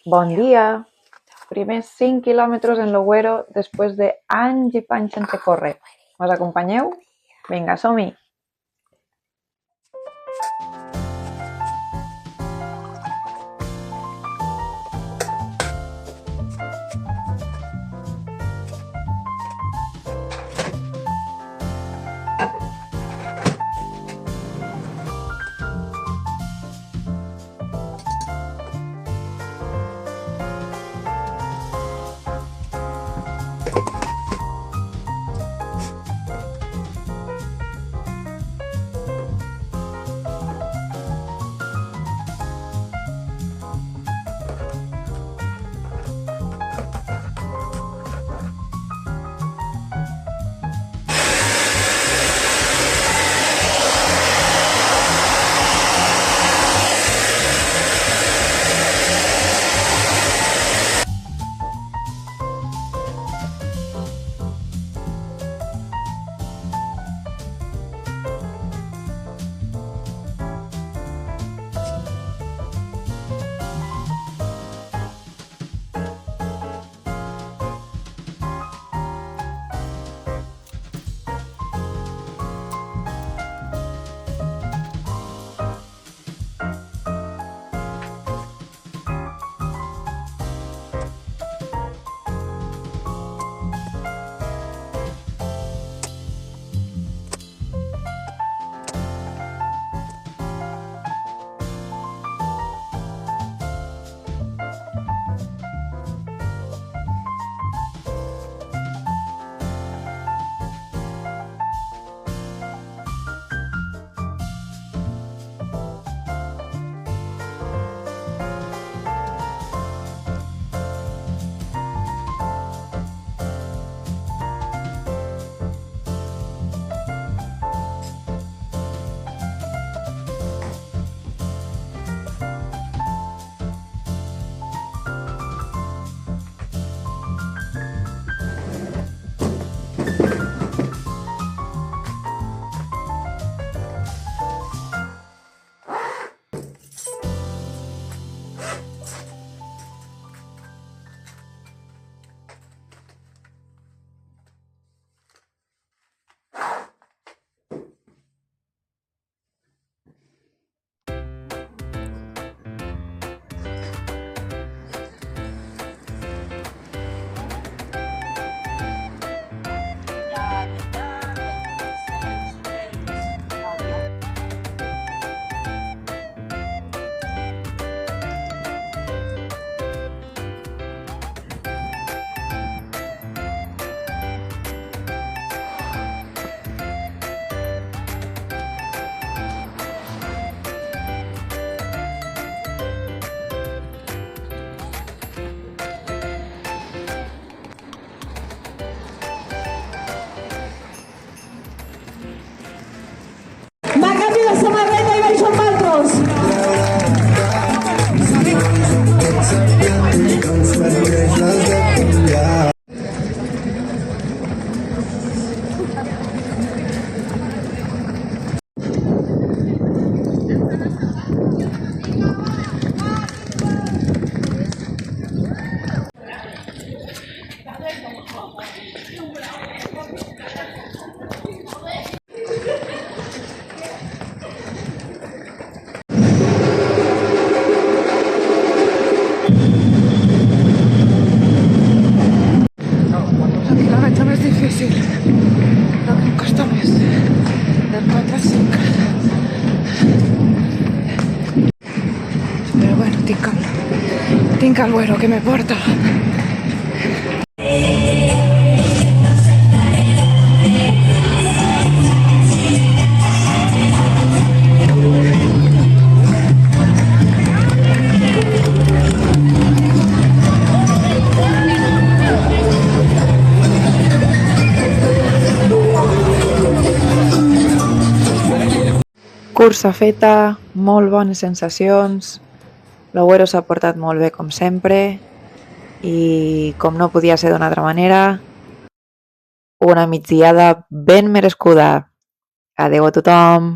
Bon dia! Primers 5 quilòmetres en l'Ogüero després d'anys i panys sense córrer. Mos acompanyeu? Vinga, som-hi! Va canvi de samarreta i baix amb altres. El quilòmetre més difícil, el que em costa més, del 4 a 5. Però bueno, tinc el güero que me porta. Cursa feta, molt bones sensacions, l'Ogüero s'ha portat molt bé com sempre i com no podia ser d'una altra manera, una migdiada ben merescuda. Adeu a tothom!